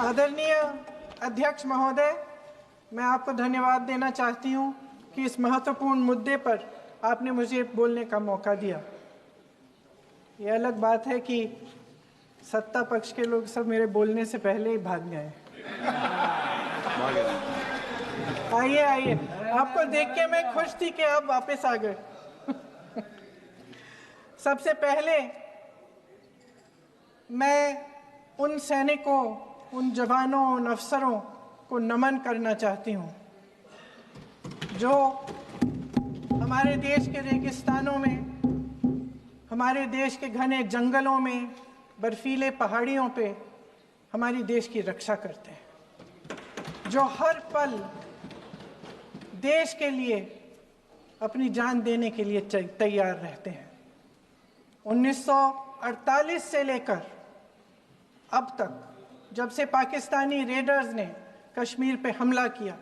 आदरणीय अध्यक्ष महोदय, मैं आपको धन्यवाद देना चाहती हूं कि इस महत्वपूर्ण मुद्दे पर आपने मुझे बोलने का मौका दिया। ये अलग बात है कि सत्ता पक्ष के लोग सब मेरे बोलने से पहले ही भाग गए। आइए आइए, आपको देख के मैं खुश थी कि आप वापस आ गए। सबसे पहले मैं उन सैनिकों, उन जवानों, उन अफसरों को नमन करना चाहती हूँ जो हमारे देश के रेगिस्तानों में, हमारे देश के घने जंगलों में, बर्फीले पहाड़ियों पे हमारी देश की रक्षा करते हैं, जो हर पल देश के लिए अपनी जान देने के लिए तैयार रहते हैं। 1948 से लेकर अब तक, जब से पाकिस्तानी रेडर्स ने कश्मीर पे हमला किया,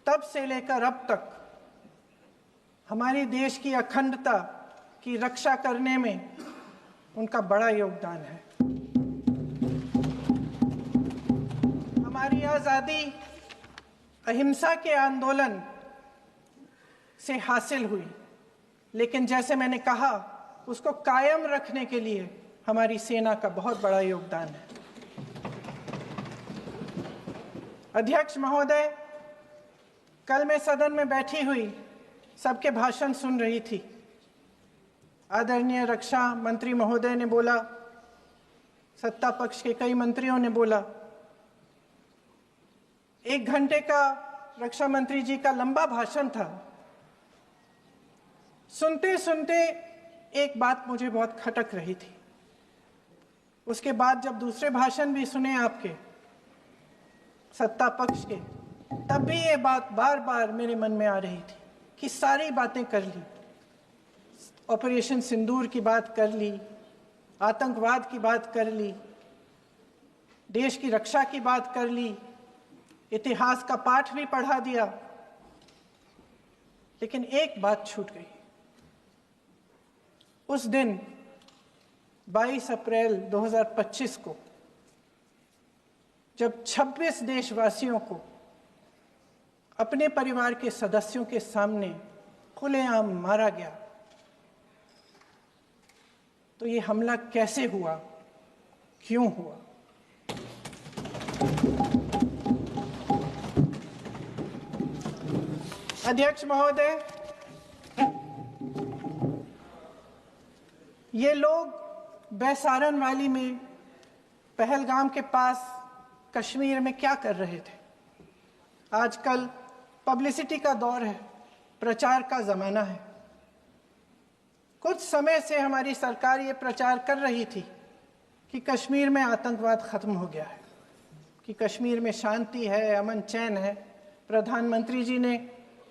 तब से लेकर अब तक हमारे देश की अखंडता की रक्षा करने में उनका बड़ा योगदान है। हमारी आज़ादी अहिंसा के आंदोलन से हासिल हुई, लेकिन जैसे मैंने कहा, उसको कायम रखने के लिए हमारी सेना का बहुत बड़ा योगदान है। अध्यक्ष महोदय, कल मैं सदन में बैठी हुई सबके भाषण सुन रही थी। आदरणीय रक्षा मंत्री महोदय ने बोला, सत्ता पक्ष के कई मंत्रियों ने बोला। 1 घंटे का रक्षा मंत्री जी का लंबा भाषण था। सुनते सुनते एक बात मुझे बहुत खटक रही थी। उसके बाद जब दूसरे भाषण भी सुने आपके सत्ता पक्ष के, तब भी ये बात बार बार मेरे मन में आ रही थी कि सारी बातें कर ली, ऑपरेशन सिंदूर की बात कर ली, आतंकवाद की बात कर ली, देश की रक्षा की बात कर ली, इतिहास का पाठ भी पढ़ा दिया, लेकिन एक बात छूट गई। उस दिन 22 अप्रैल 2025 को जब 26 देशवासियों को अपने परिवार के सदस्यों के सामने खुलेआम मारा गया, तो ये हमला कैसे हुआ, क्यों हुआ? अध्यक्ष महोदय, ये लोग बैसारन वैली में, पहलगाम के पास कश्मीर में क्या कर रहे थे? आजकल पब्लिसिटी का दौर है, प्रचार का ज़माना है। कुछ समय से हमारी सरकार ये प्रचार कर रही थी कि कश्मीर में आतंकवाद ख़त्म हो गया है, कि कश्मीर में शांति है, अमन चैन है। प्रधानमंत्री जी ने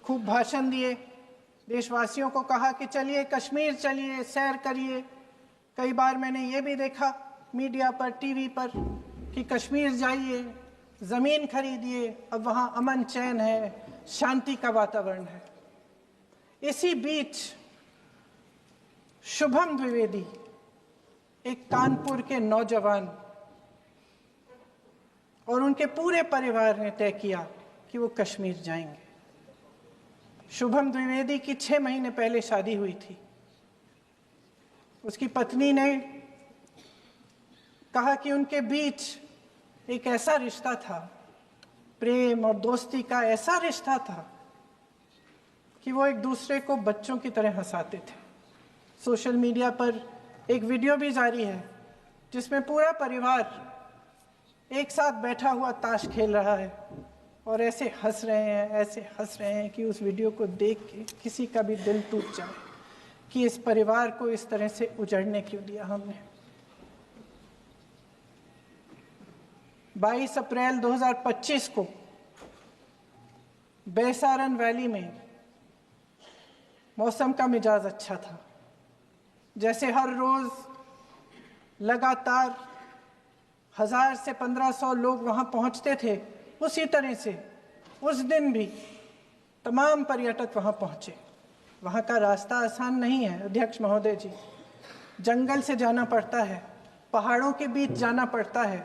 खूब भाषण दिए, देशवासियों को कहा कि चलिए कश्मीर चलिए, सैर करिए। कई बार मैंने ये भी देखा मीडिया पर, टीवी पर, कि कश्मीर जाइए, ज़मीन खरीदिए, अब वहाँ अमन चैन है, शांति का वातावरण है। इसी बीच शुभम द्विवेदी, एक कानपुर के नौजवान, और उनके पूरे परिवार ने तय किया कि वो कश्मीर जाएंगे। शुभम द्विवेदी की 6 महीने पहले शादी हुई थी। उसकी पत्नी ने कहा कि उनके बीच एक ऐसा रिश्ता था, प्रेम और दोस्ती का ऐसा रिश्ता था कि वो एक दूसरे को बच्चों की तरह हंसाते थे। सोशल मीडिया पर एक वीडियो भी जारी है जिसमें पूरा परिवार एक साथ बैठा हुआ ताश खेल रहा है और ऐसे हंस रहे हैं, ऐसे हंस रहे हैं कि उस वीडियो को देख के किसी का भी दिल टूट जाए कि इस परिवार को इस तरह से उजड़ने क्यों दिया हमने। 22 अप्रैल 2025 को बैसारन वैली में मौसम का मिजाज अच्छा था। जैसे हर रोज़ लगातार 1000 से 1500 लोग वहाँ पहुँचते थे, उसी तरह से उस दिन भी तमाम पर्यटक वहाँ पहुँचे। वहाँ का रास्ता आसान नहीं है अध्यक्ष महोदय जी, जंगल से जाना पड़ता है, पहाड़ों के बीच जाना पड़ता है,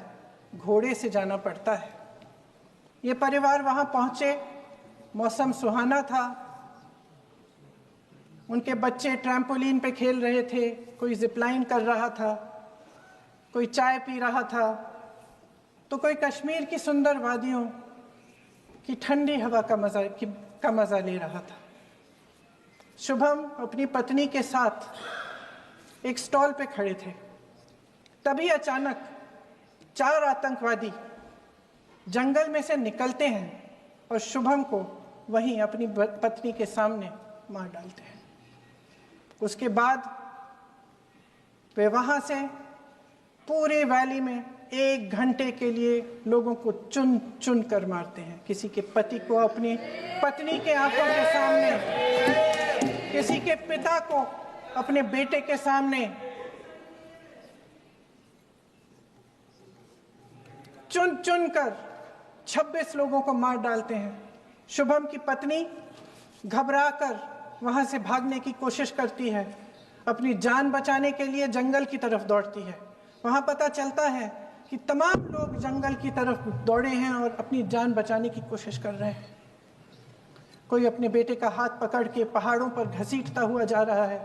घोड़े से जाना पड़ता है। ये परिवार वहां पहुंचे, मौसम सुहाना था, उनके बच्चे ट्रैम्पोलिन पे खेल रहे थे, कोई जिपलाइन कर रहा था, कोई चाय पी रहा था, तो कोई कश्मीर की सुंदर वादियों की ठंडी हवा का मजा ले रहा था। शुभम अपनी पत्नी के साथ एक स्टॉल पे खड़े थे। तभी अचानक 4 आतंकवादी जंगल में से निकलते हैं और शुभम को वहीं अपनी पत्नी के सामने मार डालते हैं। उसके बाद वे वहां से पूरे वैली में 1 घंटे के लिए लोगों को चुन चुन कर मारते हैं। किसी के पति को अपनी पत्नी के आंखों के सामने, किसी के पिता को अपने बेटे के सामने, चुन चुन कर 26 लोगों को मार डालते हैं। शुभम की पत्नी घबराकर वहां से भागने की कोशिश करती है, अपनी जान बचाने के लिए जंगल की तरफ दौड़ती है। वहां पता चलता है कि तमाम लोग जंगल की तरफ दौड़े हैं और अपनी जान बचाने की कोशिश कर रहे हैं। कोई अपने बेटे का हाथ पकड़ के पहाड़ों पर घसीटता हुआ जा रहा है,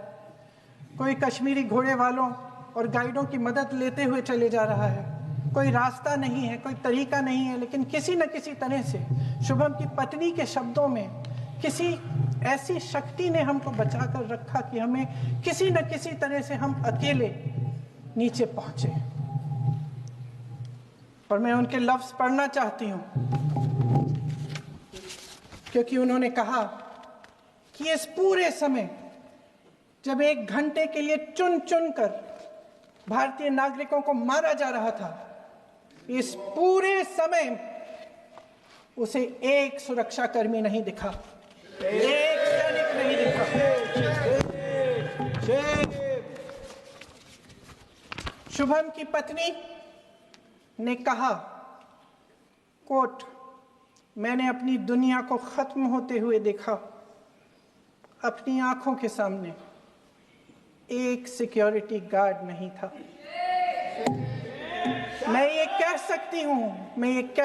कोई कश्मीरी घोड़े वालों और गाइडों की मदद लेते हुए चले जा रहा है। कोई रास्ता नहीं है, कोई तरीका नहीं है, लेकिन किसी न किसी तरह से शुभम की पत्नी के शब्दों में किसी ऐसी शक्ति ने हमको बचा कर रखा कि हमें किसी न किसी तरह से हम अकेले नीचे पहुंचे। और मैं उनके लफ्ज पढ़ना चाहती हूं, क्योंकि उन्होंने कहा कि इस पूरे समय जब 1 घंटे के लिए चुन चुन कर भारतीय नागरिकों को मारा जा रहा था, इस पूरे समय उसे एक सुरक्षाकर्मी नहीं दिखा, एक सैनिक नहीं दिखा। शुभम की पत्नी ने कहा, कोट, मैंने अपनी दुनिया को खत्म होते हुए देखा। अपनी आंखों के सामने एक सिक्योरिटी गार्ड नहीं था। मैं ये कह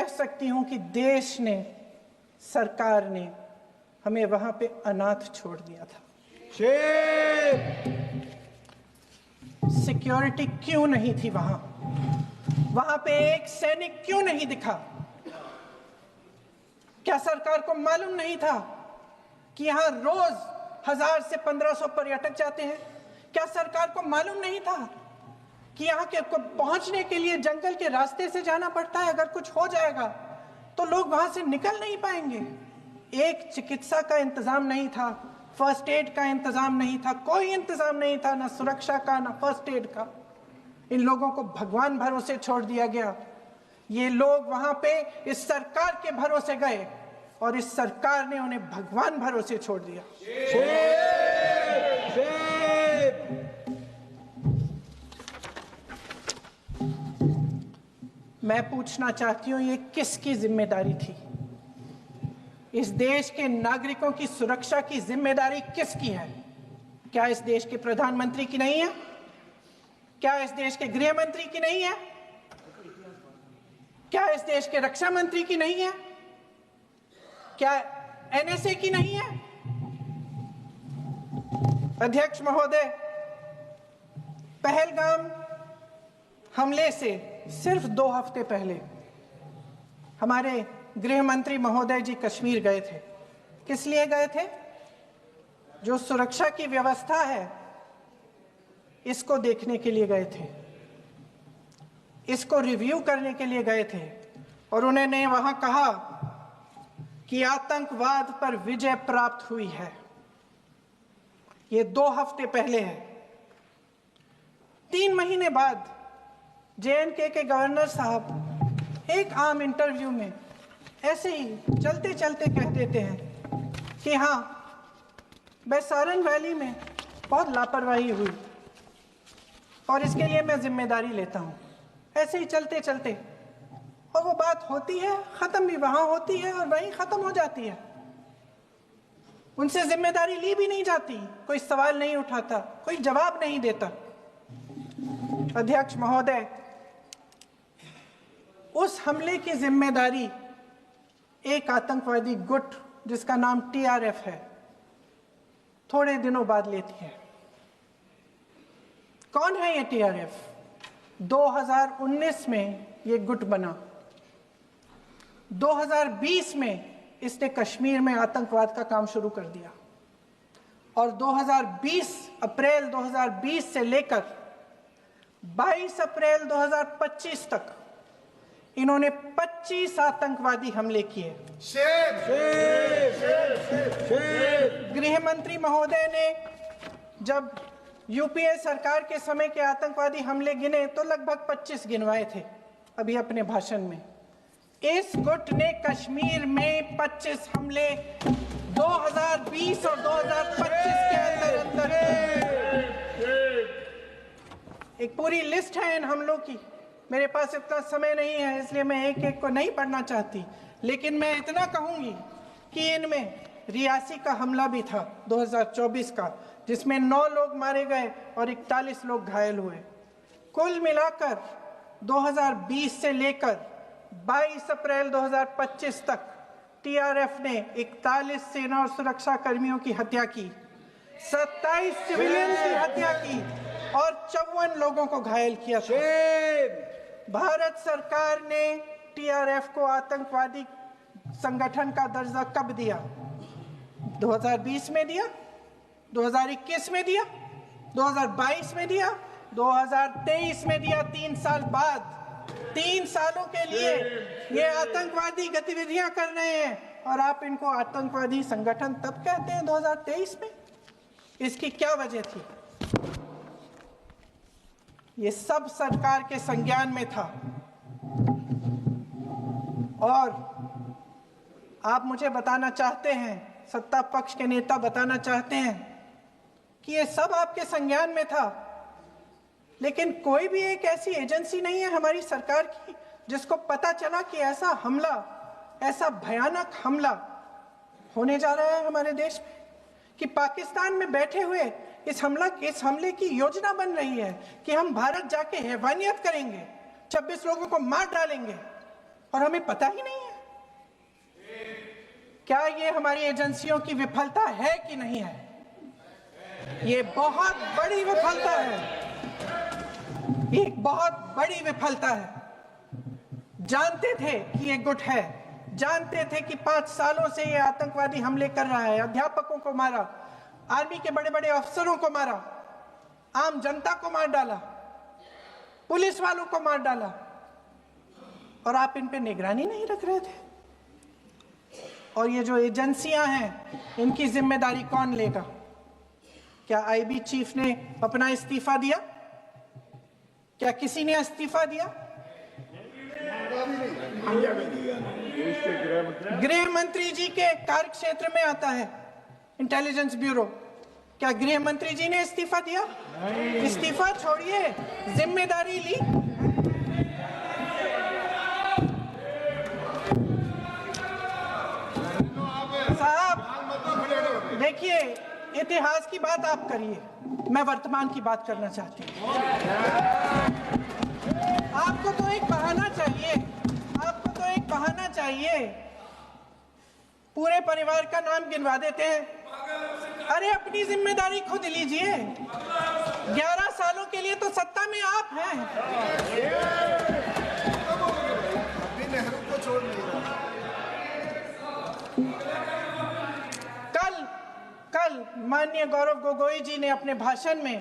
सकती हूं कि देश ने, सरकार ने हमें वहां पे अनाथ छोड़ दिया था। सिक्योरिटी क्यों नहीं थी वहां? वहां पे एक सैनिक क्यों नहीं दिखा? क्या सरकार को मालूम नहीं था कि यहां रोज 1000 से 1500 पर्यटक जाते हैं? क्या सरकार को मालूम नहीं था कि यहाँ के पहुंचने के लिए जंगल के रास्ते से जाना पड़ता है? अगर कुछ हो जाएगा तो लोग वहां से निकल नहीं पाएंगे। एक चिकित्सा का इंतजाम नहीं था, फर्स्ट एड का इंतजाम नहीं था, कोई इंतजाम नहीं था, ना सुरक्षा का ना फर्स्ट एड का। इन लोगों को भगवान भरोसे छोड़ दिया गया। ये लोग वहां पे इस सरकार के भरोसे गए और इस सरकार ने उन्हें भगवान भरोसे छोड़ दिया। मैं पूछना चाहती हूं, ये किसकी जिम्मेदारी थी? इस देश के नागरिकों की सुरक्षा की जिम्मेदारी किसकी है? क्या इस देश के प्रधानमंत्री की नहीं है? क्या इस देश के गृह मंत्री की नहीं है? क्या इस देश के रक्षा मंत्री की नहीं है? क्या एनएसए की नहीं है? अध्यक्ष महोदय, पहलगाम हमले से सिर्फ 2 हफ्ते पहले हमारे गृह मंत्री महोदय जी कश्मीर गए थे। किस लिए गए थे? जो सुरक्षा की व्यवस्था है इसको देखने के लिए गए थे, इसको रिव्यू करने के लिए गए थे। और उन्होंने वहां कहा कि आतंकवाद पर विजय प्राप्त हुई है। ये 2 हफ्ते पहले है। 3 महीने बाद JNK के गवर्नर साहब एक आम इंटरव्यू में ऐसे ही चलते चलते कह देते हैं कि हाँ, बैसारन वैली में बहुत लापरवाही हुई और इसके लिए मैं जिम्मेदारी लेता हूँ। ऐसे ही चलते चलते, और वो बात होती है, खत्म भी वहां होती है और वहीं खत्म हो जाती है। उनसे जिम्मेदारी ली भी नहीं जाती, कोई सवाल नहीं उठाता, कोई जवाब नहीं देता। अध्यक्ष महोदय, उस हमले की जिम्मेदारी एक आतंकवादी गुट जिसका नाम टीआरएफ है थोड़े दिनों बाद लेती है। कौन है ये टीआरएफ? 2019 में ये गुट बना। 2020 में इसने कश्मीर में आतंकवाद का काम शुरू कर दिया और 2020 अप्रैल 2020 से लेकर 22 अप्रैल 2025 तक इन्होंने 25 आतंकवादी हमले किए। गृह मंत्री महोदय ने जब यूपीए सरकार के समय के आतंकवादी हमले गिने तो लगभग 25 गिनवाए थे अभी अपने भाषण में। इस गुट ने कश्मीर में 25 हमले 2020 और 2025 के अंदर एक पूरी लिस्ट है इन हमलों की। मेरे पास इतना समय नहीं है इसलिए मैं एक एक को नहीं पढ़ना चाहती, लेकिन मैं इतना कहूंगी कि इनमें रियासी का हमला भी था 2024 का, जिसमें 9 लोग मारे गए और 41 लोग घायल हुए। कुल मिलाकर 2020 से लेकर 22 अप्रैल 2025 तक टीआरएफ ने 41 सेना और सुरक्षा कर्मियों की हत्या की, 27 सिविलियंस की हत्या की और 54 लोगों को घायल किया था। भारत सरकार ने टीआरएफ को आतंकवादी संगठन का दर्जा कब दिया? 2020 में दिया, 2021 में दिया, 2022 में दिया, 2023 में दिया। 3 साल बाद, 3 सालों के लिए ये आतंकवादी गतिविधियां कर रहे हैं और आप इनको आतंकवादी संगठन तब कहते हैं 2023 में। इसकी क्या वजह थी? ये सब सरकार के संज्ञान में था और आप मुझे बताना चाहते हैं, सत्ता पक्ष के नेता बताना चाहते हैं कि ये सब आपके संज्ञान में था, लेकिन कोई भी एक ऐसी एजेंसी नहीं है हमारी सरकार की जिसको पता चला कि ऐसा हमला, ऐसा भयानक हमला होने जा रहा है हमारे देश में, कि पाकिस्तान में बैठे हुए इस हमले की योजना बन रही है कि हम भारत जाके हैवानियत करेंगे, 26 लोगों को मार डालेंगे और हमें पता ही नहीं है। क्या ये हमारी एजेंसियों की विफलता है कि नहीं है? ये बहुत बड़ी विफलता है, एक बहुत बड़ी विफलता है। जानते थे कि ये गुट है, जानते थे कि 5 सालों से ये आतंकवादी हमले कर रहा है, अध्यापकों को मारा, आर्मी के बड़े बड़े अफसरों को मारा, आम जनता को मार डाला, पुलिस वालों को मार डाला, और आप इन पे निगरानी नहीं रख रहे थे। और ये जो एजेंसियां हैं इनकी जिम्मेदारी कौन लेगा? क्या आईबी चीफ ने अपना इस्तीफा दिया? क्या किसी ने इस्तीफा दिया? गृह मंत्री जी के कार्य क्षेत्र में आता है इंटेलिजेंस ब्यूरो। क्या गृह मंत्री जी ने इस्तीफा दिया? इस्तीफा छोड़िए, जिम्मेदारी ली। साहब देखिए, इतिहास की बात आप करिए, मैं वर्तमान की बात करना चाहती हूँ। आपको तो एक बहाना चाहिए, आपको तो एक बहाना चाहिए। पूरे परिवार का नाम गिनवा देते हैं। अरे अपनी जिम्मेदारी खुद लीजिए। 11 सालों के लिए तो सत्ता में आप हैं। नेहरू को छोड़ नहीं रहा। कल माननीय गौरव गोगोई जी ने अपने भाषण में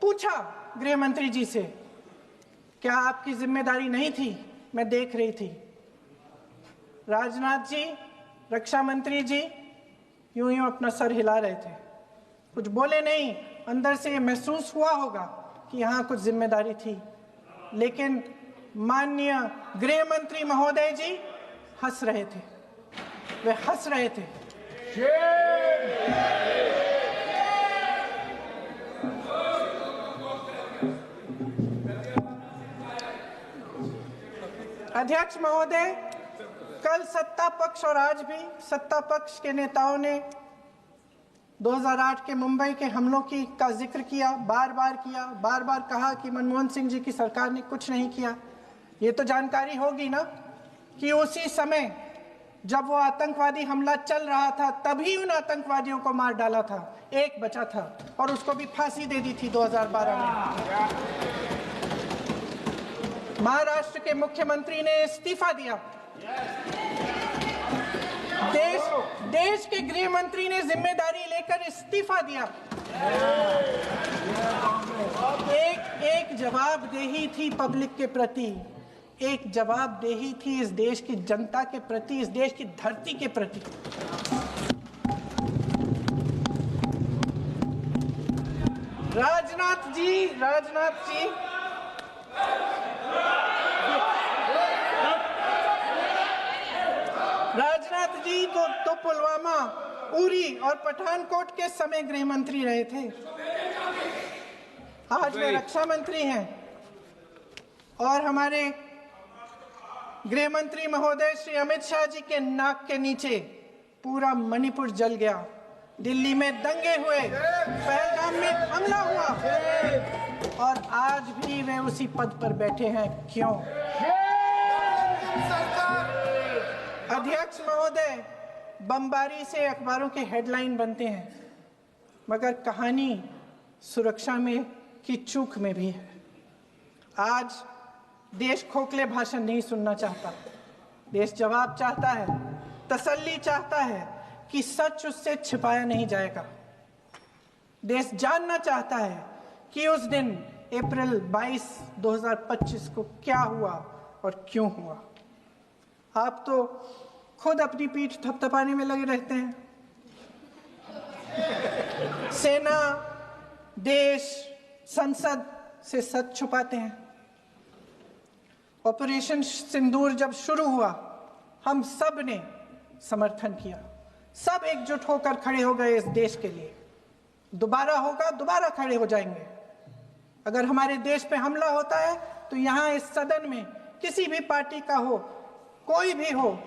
पूछा गृह मंत्री जी से, क्या आपकी जिम्मेदारी नहीं थी? मैं देख रही थी। राजनाथ जी, रक्षा मंत्री जी यूं यूं अपना सर हिला रहे थे, कुछ बोले नहीं। अंदर से ये महसूस हुआ होगा कि यहाँ कुछ जिम्मेदारी थी, लेकिन माननीय गृह मंत्री महोदय जी हंस रहे थे, वे हंस रहे थे। अध्यक्ष महोदय, कल सत्ता पक्ष और आज भी सत्ता पक्ष के नेताओं ने 2008 के मुंबई के हमलों का जिक्र किया, बार बार कहा कि मनमोहन सिंह जी की सरकार ने कुछ नहीं किया। ये तो जानकारी होगी ना कि उसी समय जब वो आतंकवादी हमला चल रहा था तभी उन आतंकवादियों को मार डाला था, एक बचा था और उसको भी फांसी दे दी थी 2012 में। महाराष्ट्र के मुख्यमंत्री ने इस्तीफा दिया, देश के गृह मंत्री ने जिम्मेदारी लेकर इस्तीफा दिया। एक जवाबदेही थी पब्लिक के प्रति, एक जवाबदेही थी इस देश की जनता के प्रति, इस देश की धरती के प्रति। राजनाथ जी तो पुलवामा, उरी और पठानकोट के समय गृह मंत्री रहे थे। आज वे रक्षा मंत्री हैं और हमारे गृह मंत्री महोदय श्री अमित शाह जी के नाक के नीचे पूरा मणिपुर जल गया, दिल्ली में दंगे हुए, पहलगाम में हमला हुआ और आज भी वे उसी पद पर बैठे हैं। क्यों? अध्यक्ष महोदय, बमबारी से अखबारों के हेडलाइन बनते हैं, मगर कहानी सुरक्षा में की चूक में भी है। आज देश खोखले भाषण नहीं सुनना चाहता, देश जवाब चाहता है, तसल्ली चाहता है कि सच उससे छिपाया नहीं जाएगा। देश जानना चाहता है कि उस दिन अप्रैल 22, 2025 को क्या हुआ और क्यों हुआ। आप तो खुद अपनी पीठ थपथपाने में लगे रहते हैं। सेना, देश, संसद से सच छुपाते हैं। ऑपरेशन सिंदूर जब शुरू हुआ, हम सब ने समर्थन किया, सब एकजुट होकर खड़े हो गए इस देश के लिए। दोबारा होगा, दोबारा खड़े हो जाएंगे। अगर हमारे देश पे हमला होता है तो यहाँ इस सदन में किसी भी पार्टी का हो, कोई भी हो,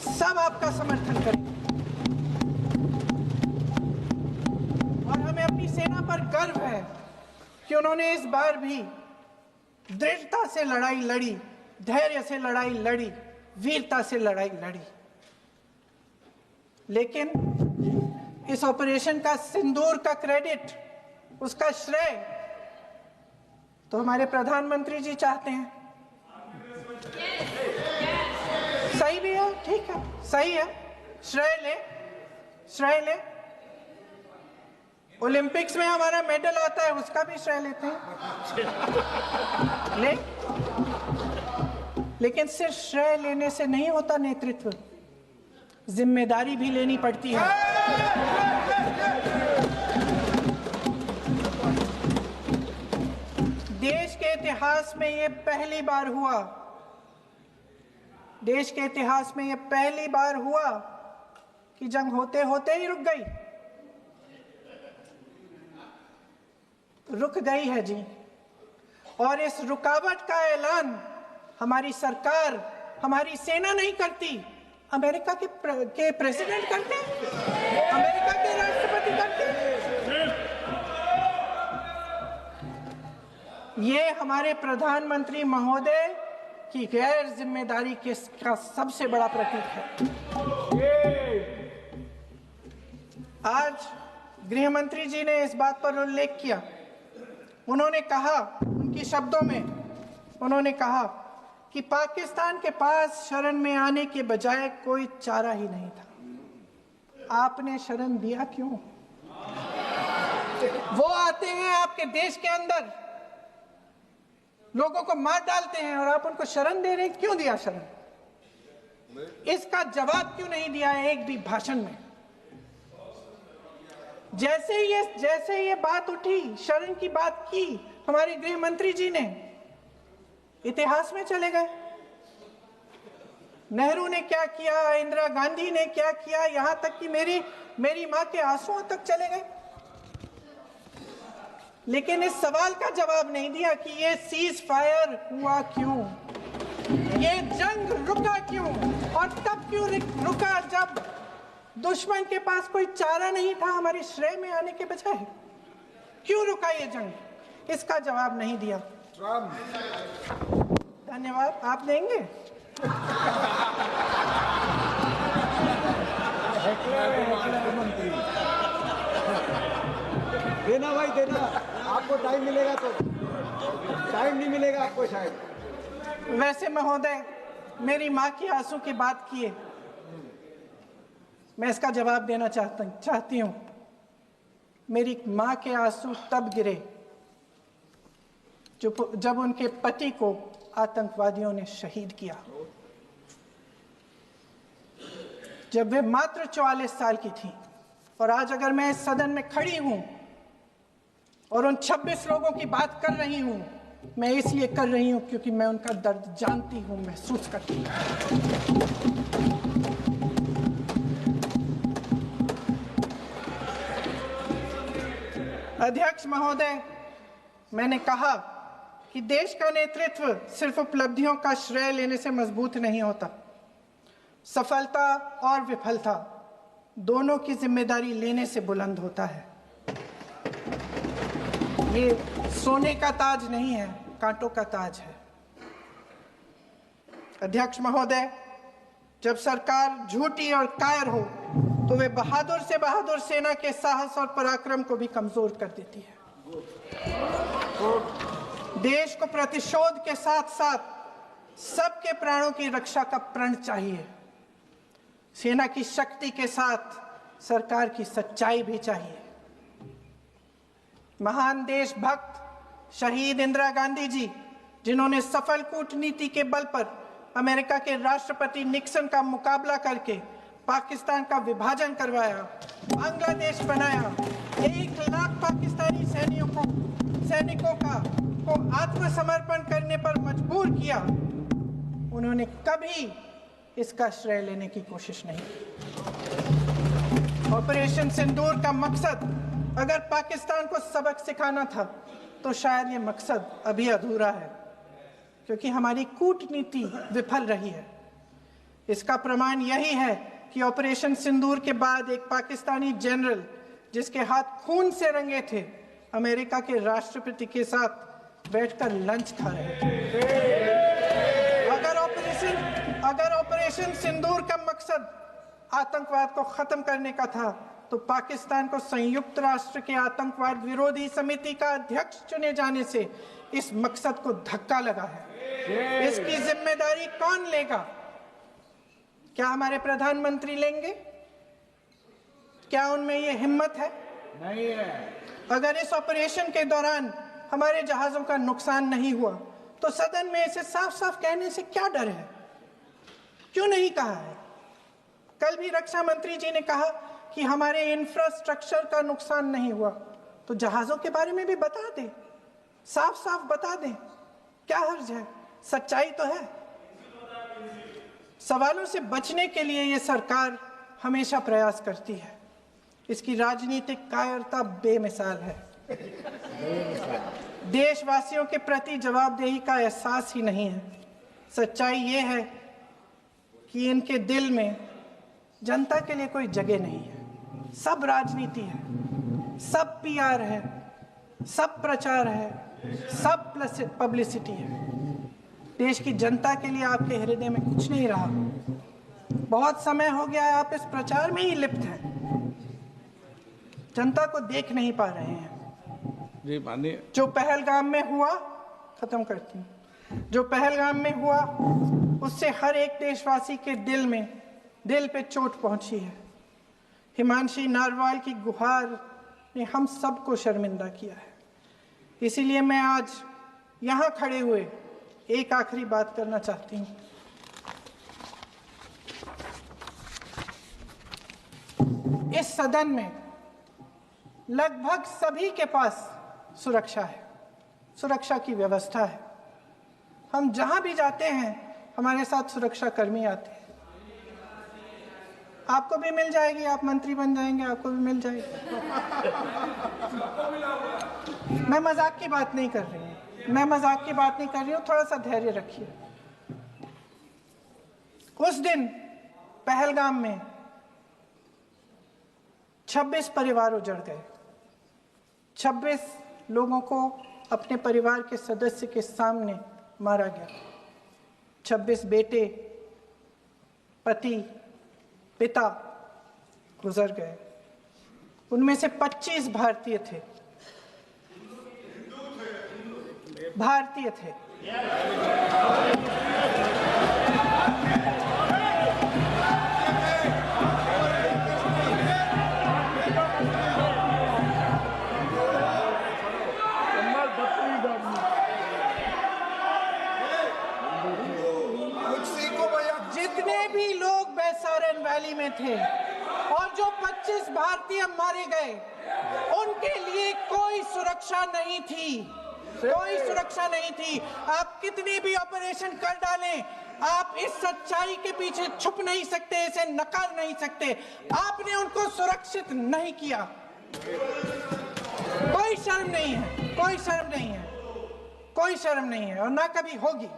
सब आपका समर्थन करेंगे। और हमें अपनी सेना पर गर्व है कि उन्होंने इस बार भी दृढ़ता से लड़ाई लड़ी, धैर्य से लड़ाई लड़ी, वीरता से लड़ाई लड़ी। लेकिन इस ऑपरेशन का सिंदूर का क्रेडिट, उसका श्रेय तो हमारे प्रधानमंत्री जी चाहते हैं। सही भी है, ठीक है, सही है, श्रेय ले। ओलंपिक्स में हमारा मेडल आता है, उसका भी श्रेय लेते हैं। लेकिन सिर्फ श्रेय लेने से नहीं होता नेतृत्व, जिम्मेदारी भी लेनी पड़ती है। देश के इतिहास में ये पहली बार हुआ, देश के इतिहास में ये पहली बार हुआ कि जंग होते होते ही रुक गई है जी। और इस रुकावट का ऐलान हमारी सरकार, हमारी सेना नहीं करती, अमेरिका के प्रेसिडेंट करते हैं, अमेरिका के राष्ट्रपति करते हैं। ये हमारे प्रधानमंत्री महोदय की गैर जिम्मेदारी का सबसे बड़ा प्रतीक है। आज गृह मंत्री जी ने इस बात पर उल्लेख किया, उन्होंने कहा, उनके शब्दों में उन्होंने कहा कि पाकिस्तान के पास शरण में आने के बजाय कोई चारा ही नहीं था। आपने शरण दिया क्यों? वो आते हैं आपके देश के अंदर, लोगों को मार डालते हैं और आप उनको शरण दे रहे हैं। क्यों दिया शरण? इसका जवाब क्यों नहीं दिया एक भी भाषण में? जैसे ये बात उठी, शरण की बात की, हमारे गृह मंत्री जी ने इतिहास में चले गए। नेहरू ने क्या किया, इंदिरा गांधी ने क्या किया, यहां तक कि मेरी मां के आंसुओं तक चले गए। लेकिन इस सवाल का जवाब नहीं दिया कि ये सीज फायर हुआ क्यों, ये जंग रुका क्यों, और तब क्यों रुका जब दुश्मन के पास कोई चारा नहीं था हमारे श्रेय में आने के बजाय। क्यों रुका ये जंग? इसका जवाब नहीं दिया। धन्यवाद। आप देंगे? मंत्री देना भाई देना, आपको टाइम मिलेगा तो। टाइम नहीं मिलेगा आपको शायद। वैसे महोदय, मेरी माँ की आंसू की बात किए, मैं इसका जवाब देना चाहती हूँ। मेरी माँ के आंसू तब गिरे जब उनके पति को आतंकवादियों ने शहीद किया, जब वे मात्र 44 साल की थी। और आज अगर मैं इस सदन में खड़ी हूं और उन 26 लोगों की बात कर रही हूं, मैं इसलिए कर रही हूं क्योंकि मैं उनका दर्द जानती हूं, महसूस करती हूं। अध्यक्ष महोदय, मैंने कहा कि देश का नेतृत्व सिर्फ उपलब्धियों का श्रेय लेने से मजबूत नहीं होता। सफलता और विफलता दोनों की जिम्मेदारी लेने से बुलंद होता है। ये सोने का ताज नहीं है, कांटों का ताज है। अध्यक्ष महोदय, जब सरकार झूठी और कायर हो तो वे बहादुर से बहादुर सेना के साहस और पराक्रम को भी कमजोर कर देती है। देश को प्रतिशोध के साथ साथ सबके प्राणों की रक्षा का प्रण चाहिए। सेना की शक्ति के साथ सरकार की सच्चाई भी चाहिए। महान देशभक्त शहीद इंदिरा गांधी जी, जिन्होंने सफल कूटनीति के बल पर अमेरिका के राष्ट्रपति निक्सन का मुकाबला करके पाकिस्तान का विभाजन करवाया, बांग्लादेश बनाया, 1 लाख पाकिस्तानी सैनिकों को आत्मसमर्पण करने पर मजबूर किया, उन्होंने कभी इसका श्रेय लेने की कोशिश नहीं की। ऑपरेशन सिंदूर का मकसद अगर पाकिस्तान को सबक सिखाना था तो शायद ये मकसद अभी अधूरा है, क्योंकि हमारी कूटनीति विफल रही है। इसका प्रमाण यही है कि ऑपरेशन सिंदूर के बाद एक पाकिस्तानी जनरल, जिसके हाथ खून से रंगे थे, अमेरिका के राष्ट्रपति के साथ बैठकर लंच खा रहे थे। अगर ऑपरेशन सिंदूर का मकसद आतंकवाद को खत्म करने का था तो पाकिस्तान को संयुक्त राष्ट्र के आतंकवाद विरोधी समिति का अध्यक्ष चुने जाने से इस मकसद को धक्का लगा है। इसकी जिम्मेदारी कौन लेगा? क्या हमारे प्रधानमंत्री लेंगे? क्या उनमें ये हिम्मत है? नहीं है। अगर इस ऑपरेशन के दौरान हमारे जहाजों का नुकसान नहीं हुआ तो सदन में इसे साफ साफ कहने से क्या डर है? क्यों नहीं कहा है? कल भी रक्षा मंत्री जी ने कहा कि हमारे इंफ्रास्ट्रक्चर का नुकसान नहीं हुआ, तो जहाजों के बारे में भी बता दें, साफ साफ बता दें, क्या हर्ज है? सच्चाई तो है। सवालों से बचने के लिए ये सरकार हमेशा प्रयास करती है। इसकी राजनीतिक कायरता बेमिसाल है। देशवासियों के प्रति जवाबदेही का एहसास ही नहीं है। सच्चाई ये है कि इनके दिल में जनता के लिए कोई जगह नहीं है। सब राजनीति है, सब पीआर है, सब प्रचार है, सब पब्लिसिटी है। देश की जनता के लिए आपके हृदय में कुछ नहीं रहा। बहुत समय हो गया है आप इस प्रचार में ही लिप्त हैं, जनता को देख नहीं पा रहे हैं। जी माननीय, जो पहलगाम में हुआ, खत्म करती हूँ, जो पहलगाम में हुआ उससे हर एक देशवासी के दिल पे चोट पहुंची है। हिमांशी नारवाल की गुहार ने हम सबको शर्मिंदा किया है। इसीलिए मैं आज यहाँ खड़े हुए एक आखिरी बात करना चाहती हूँ। इस सदन में लगभग सभी के पास सुरक्षा है, सुरक्षा की व्यवस्था है। हम जहां भी जाते हैं हमारे साथ सुरक्षा कर्मी आते हैं। आपको भी मिल जाएगी, आप मंत्री बन जाएंगे, आपको भी मिल जाएगी। मैं मजाक की बात नहीं कर रही हूँ, थोड़ा सा धैर्य रखिए। उस दिन पहलगाम में 26 परिवार उजड़ गए। 26 लोगों को अपने परिवार के सदस्य के सामने मारा गया। 26 बेटे, पति, पिता गुजर गए। उनमें से 25 भारतीय थे। जितने भी लोग बैसारन वैली में थे और जो 25 भारतीय मारे गए, उनके लिए कोई सुरक्षा नहीं थी, कोई सुरक्षा नहीं थी। आप कितनी भी ऑपरेशन कर डालें, आप इस सच्चाई के पीछे छुप नहीं सकते, इसे नकार नहीं सकते। आपने उनको सुरक्षित नहीं किया। कोई शर्म नहीं है, कोई शर्म नहीं है, कोई शर्म नहीं है और ना कभी होगी।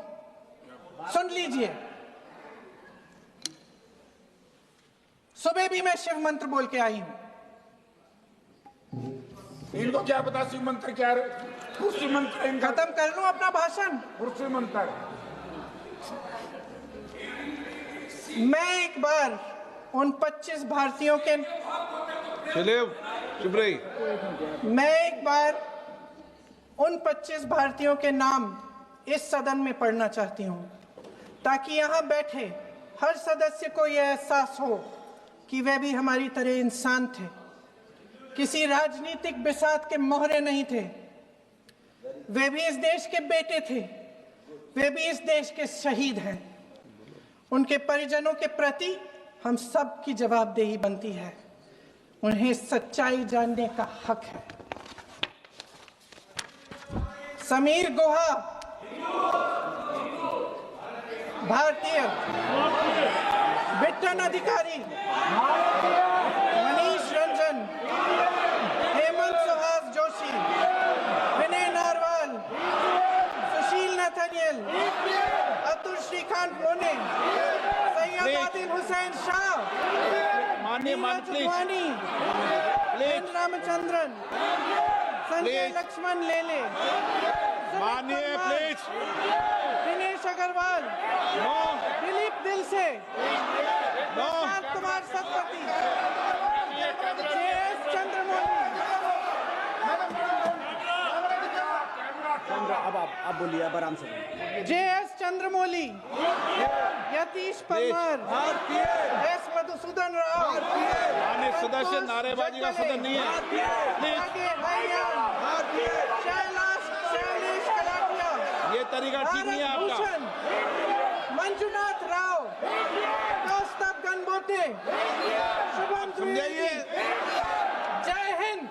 सुन लीजिए, सुबह भी मैं शिव मंत्र बोल के आई हूं। इनको क्या पता शिव मंत्र क्या है? शिव मंत्र इनका खत्म कर लूं अपना भाषण। शिव मंत्र। मैं एक बार उन 25 भारतीयों के मैं एक बार उन 25 भारतीयों के नाम इस सदन में पढ़ना चाहती हूं, ताकि यहां बैठे हर सदस्य को यह एहसास हो कि वे भी हमारी तरह इंसान थे, किसी राजनीतिक बिसात के मोहरे नहीं थे। वे भी इस देश के बेटे थे, वे भी इस देश के शहीद हैं। उनके परिजनों के प्रति हम सब की जवाबदेही बनती है। उन्हें सच्चाई जानने का हक है। समीर गुहा भारतीय, बिट्टन अधिकारी, मनीष रंजन, हेमंत सुहास जोशी, विनय नारवाल, सुशील नथनियल, अतुल श्रीकांत मोने, सैयद आदिल हुसैन शाह, नीरज वानी, एन रामचंद्रन, संजय लक्ष्मण लेले, मानिए प्लीज। दिनेश अग्रवाल, दिलीप दिल से, प्रशांत कुमार सतपति, JS चंद्रमौली। अब आप बोलिए, अब आराम से बोलिए। JS चंद्रमौली, यतीश परमार, S मधुसूदन राव, सुदर्शन नारेबाजी का सदन नहीं है। शैलेश कलाटिया, ये तरीका ठीक नहीं है आपका। मंजुनाथ राव, कौस्तभ गनबोटे, शुभम द्विवेदी। जय हिंद।